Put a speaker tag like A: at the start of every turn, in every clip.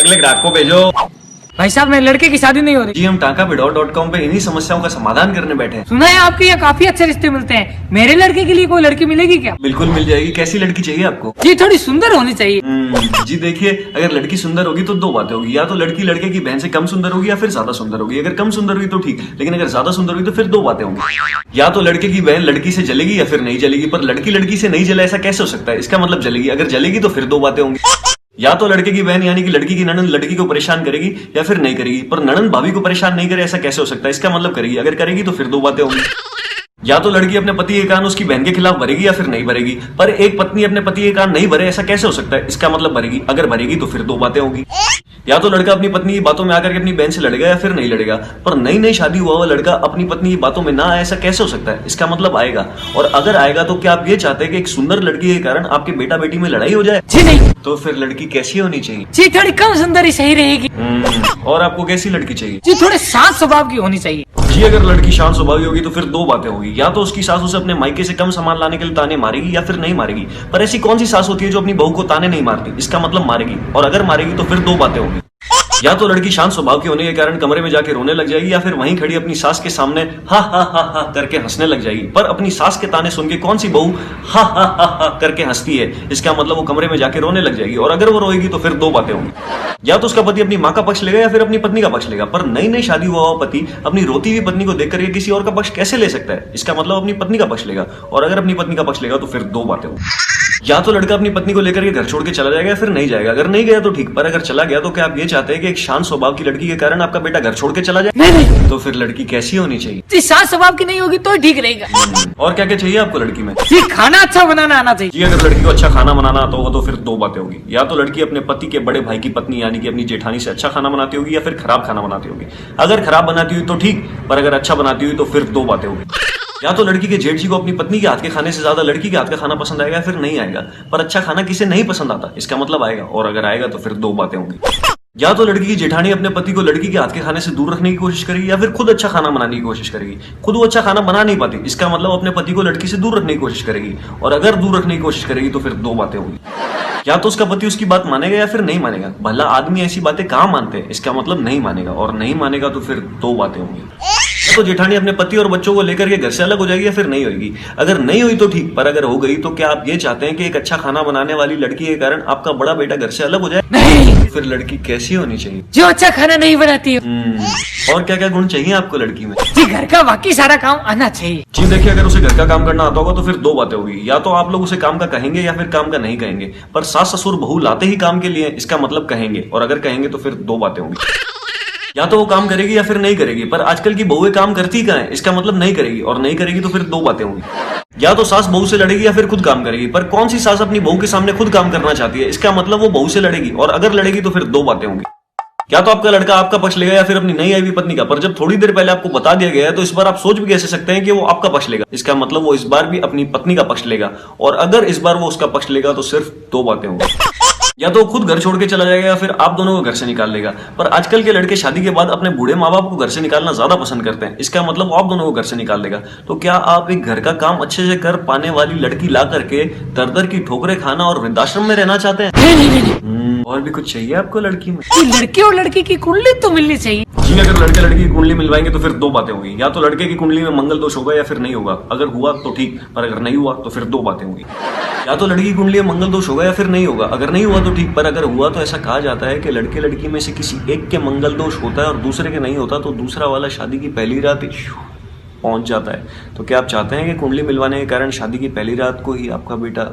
A: अगले ग्राहक को भेजो।
B: भाई साहब मेरे लड़के की शादी नहीं हो रही।
A: जी हम टाकापिडॉट.com पे इन्हीं समस्याओं का समाधान करने बैठे हैं।
B: सुना है आपके यहाँ काफी अच्छे रिश्ते मिलते हैं, मेरे लड़के के लिए कोई लड़की मिलेगी क्या?
A: बिल्कुल मिल जाएगी। कैसी लड़की चाहिए आपको?
B: जी थोड़ी सुंदर होनी चाहिए।
A: जी देखिए, अगर लड़की सुंदर होगी तो दो बातें होगी, या तो लड़की लड़के की बहन से कम सुंदर होगी या फिर ज्यादा सुंदर होगी। अगर कम सुंदर हुई तो ठीक, लेकिन अगर ज्यादा सुंदर हुई तो फिर दो बातें होंगी। या तो लड़के की बहन लड़की से जलेगी या फिर नहीं जलेगी, पर लड़की लड़की से नहीं जले ऐसा कैसे हो सकता है? इसका मतलब जलेगी। अगर जलेगी तो फिर दो बातें होंगी। या तो लड़के की बहन यानी कि लड़की की ननंद लड़की को परेशान करेगी या फिर नहीं करेगी, पर ननंद भाभी को परेशान नहीं करे ऐसा कैसे हो सकता है? इसका मतलब करेगी। अगर करेगी तो फिर दो बातें होंगी। या तो लड़की अपने पति के कान उसकी बहन के खिलाफ भरेगी या फिर नहीं भरेगी, पर एक पत्नी अपने पति के कान नहीं भरे ऐसा कैसे हो सकता है? इसका मतलब भरेगी। अगर भरेगी तो फिर दो बातें होंगी। या तो लड़का अपनी पत्नी की बातों में आकर के अपनी बहन से लड़ेगा या फिर नहीं लड़ेगा, पर नई नई शादी हुआ हुआ लड़का अपनी पत्नी की बातों में ना आए ऐसा कैसे हो सकता है? इसका मतलब आएगा। और अगर आएगा तो क्या आप ये चाहते हैं कि एक सुंदर लड़की के कारण आपके बेटा बेटी में लड़ाई हो जाए?
B: जी नहीं।
A: तो फिर लड़की कैसी होनी चाहिए?
B: जी थोड़ी कम सुंदर ही सही रहेगी।
A: और आपको कैसी लड़की चाहिए?
B: जी थोड़े शांत स्वभाव की होनी चाहिए।
A: जी अगर लड़की शांत स्वभाव होगी तो फिर दो बातें होगी। या तो उसकी सास उसे अपने मायके से कम सामान लाने के लिए ताने मारेगी या फिर नहीं मारेगी, पर ऐसी कौन सी सास होती है जो अपनी बहू को ताने नहीं मारती? इसका मतलब मारेगी। और अगर मारेगी तो फिर दो बातें होंगी। या तो लड़की शांत स्वभाव की होने के कारण कमरे में जाके रोने लग जाएगी या फिर वहीं खड़ी अपनी सास के सामने हा हा हा हा करके हंसने लग जाएगी, पर अपनी सास के ताने सुन के कौन सी बहू हा हा हा हा करके हंसती है? इसका मतलब वो कमरे में जाके रोने लग जाएगी। और अगर वो रोएगी तो फिर दो बातें होंगी। या तो उसका पति अपनी माँ का पक्ष लेगा या फिर अपनी पत्नी का पक्ष लेगा, पर नई नई शादी हुआ हुआ पति अपनी रोती हुई पत्नी को देखकर किसी और का पक्ष कैसे ले सकता है? इसका मतलब अपनी पत्नी का पक्ष लेगा। और अगर अपनी पत्नी का पक्ष लेगा तो फिर दो बातें होंगी। या तो लड़का अपनी पत्नी को लेकर के घर छोड़ के चला जाएगा या फिर नहीं जाएगा। अगर नहीं गया तो ठीक, पर अगर चला गया तो क्या आप ये चाहते हैं कि एक शांत स्वभाव की लड़की के कारण आपका बेटा घर छोड़ के चला जाए?
B: नहीं।
A: तो फिर लड़की कैसी होनी चाहिए?
B: जी शांत स्वभाव की नहीं होगी तो ठीक रहेगा।
A: और क्या क्या चाहिए आपको लड़की में?
B: जी खाना अच्छा बनाना आना चाहिए।
A: जी अगर लड़की को अच्छा खाना बनाना आता होगा तो फिर दो बातें होगी। या तो लड़की अपने पति के बड़े भाई की पत्नी यानी कि अपनी जेठानी से अच्छा खाना बनाती होगी या फिर खराब खाना बनाती होगी। अगर खराब बनाती हुई तो ठीक, पर अगर अच्छा बनाती हुई तो फिर दो बातें होगी। या तो लड़की के जेठ जी को अपनी पत्नी के हाथ के खाने से ज्यादा लड़की के हाथ का खाना पसंद आएगा या फिर नहीं आएगा, पर अच्छा खाना किसे नहीं पसंद आता? इसका मतलब आएगा। और अगर आएगा तो फिर दो बातें होंगी। या तो लड़की की जेठानी अपने पति को लड़की के हाथ के खाने से दूर रखने की कोशिश करेगी या फिर खुद अच्छा खाना बनाने की कोशिश करेगी। खुद वो अच्छा खाना बना नहीं पाती, इसका मतलब अपने पति को लड़की से दूर रखने की कोशिश करेगी। और अगर दूर रखने की कोशिश करेगी तो फिर दो बातें होंगी। या तो उसका पति उसकी बात मानेगा या फिर नहीं मानेगा। भला आदमी ऐसी बातें कहाँ मानते हैं? इसका मतलब नहीं मानेगा। और नहीं मानेगा तो फिर दो बातें होंगी। तो जेठानी अपने पति और बच्चों को लेकर के घर से अलग हो जाएगी या फिर नहीं होगी। अगर नहीं हुई तो ठीक, पर अगर हो गई तो क्या आप ये चाहते हैं कि एक अच्छा खाना बनाने वाली लड़की के कारण आपका बड़ा बेटा घर से अलग हो जाए?
B: नहीं।
A: फिर लड़की कैसी होनी चाहिए?
B: जो अच्छा खाना नहीं बनाती हो।
A: और क्या क्या गुण चाहिए आपको लड़की में?
B: जी घर का बाकी सारा काम आना चाहिए।
A: जी देखिए, अगर उसे घर का काम करना आता होगा तो फिर दो बातें होगी। या तो आप लोग उसे काम का कहेंगे या फिर काम का नहीं कहेंगे, पर सास ससुर बहू लाते ही काम के लिए, इसका मतलब कहेंगे। और अगर कहेंगे तो फिर दो बातें होंगी। या तो वो काम करेगी या फिर नहीं करेगी, पर आजकल की बहुएं काम करती कहाँ है? इसका मतलब नहीं करेगी। और नहीं करेगी तो फिर दो बातें होंगी। या तो सास बहू से लड़ेगी या फिर खुद काम करेगी, पर कौन सी सास अपनी बहू के सामने खुद काम करना चाहती है? इसका मतलब वो बहू से लड़ेगी। और अगर लड़ेगी तो फिर दो बातें होंगी। या तो आपका लड़का आपका पक्ष लेगा या फिर अपनी नई आई हुई पत्नी का, पर जब थोड़ी देर पहले आपको बता दिया गया है तो इस बार आप सोच भी कैसे सकते हैं कि वो आपका पक्ष लेगा? इसका मतलब वो इस बार भी अपनी पत्नी का पक्ष लेगा। और अगर इस बार वो उसका पक्ष लेगा तो सिर्फ दो बातें होंगी। या तो खुद घर छोड़ के चला जाएगा या फिर आप दोनों को घर से निकाल देगा। पर आजकल के लड़के शादी के बाद अपने बूढ़े माँ बाप को घर से निकालना ज्यादा पसंद करते हैं। इसका मतलब वो आप दोनों को घर से निकाल देगा। तो क्या आप एक घर का काम अच्छे से कर पाने वाली लड़की ला करके दर दर की ठोकरें खाना और वृद्धाश्रम में रहना चाहते हैं?
B: नहीं।
A: और भी कुछ चाहिए आपको लड़की में?
B: लड़के और लड़की की कुंडली तो मिलनी चाहिए।
A: जी अगर लड़के लड़की की कुंडली मिलवाएंगे तो फिर दो बातें होंगी। या तो लड़के की कुंडली में मंगल दोष होगा या फिर नहीं होगा। अगर हुआ तो ठीक, पर अगर नहीं हुआ तो फिर दो बातें होंगी। या तो लड़की की कुंडली में मंगल दोष होगा या फिर नहीं होगा। अगर नहीं हुआ तो ठीक, पर अगर हुआ तो ऐसा कहा जाता है कि लड़के लड़की में से किसी एक के मंगल दोष होता है और दूसरे के नहीं होता, तो दूसरा वाला शादी की पहली रात पहुंच जाता है। तो क्या आप चाहते हैं कि कुंडली मिलवाने के कारण शादी की पहली रात को ही आपका बेटा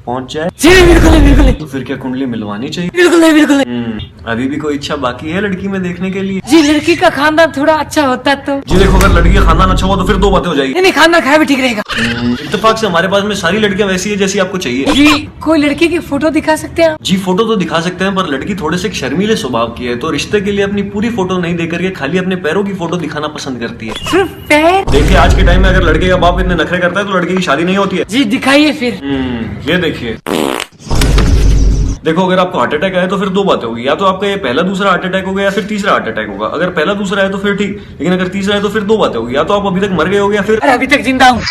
A: पहुंच जाए?
B: जी बिल्कुल बिल्कुल।
A: तो फिर क्या कुंडली मिलवानी चाहिए?
B: बिल्कुल बिल्कुल।
A: अभी भी कोई इच्छा बाकी है लड़की में देखने के लिए?
B: जी लड़की का खानदान थोड़ा अच्छा होता तो।
A: जी देखो, अगर लड़की का खानदान अच्छा हुआ तो फिर दो बातें हो जाएगी।
B: नहीं खानदान खाया भी ठीक रहेगा।
A: इत्तेफाक से हमारे पास में सारी लड़कियां वैसी है जैसी आपको चाहिए।
B: जी कोई लड़की की फोटो दिखा सकते हैं?
A: जी फोटो तो दिखा सकते हैं, पर लड़की थोड़े से शर्मीले स्वभाव की है, तो रिश्ते के लिए अपनी पूरी फोटो नहीं देकर के खाली अपने पैरों की फोटो दिखाना पसंद करती है।
B: सिर्फ पैर?
A: देखिए आज के टाइम में अगर लड़के का बाप इतने नखरे करता है तो लड़के की शादी नहीं होती है।
B: जी दिखाइए फिर।
A: ये देखिए, देखो अगर आपको हार्ट अटैक आया तो फिर दो बातें होगी। या तो आपका ये पहला दूसरा हार्ट अटैक होगा या फिर तीसरा हार्ट अटैक होगा। अगर पहला दूसरा है तो फिर ठीक, लेकिन अगर तीसरा है तो फिर दो बातें होगी। या तो आप अभी तक मर गए हो या फिर
B: अभी तक जिंदा हूँ।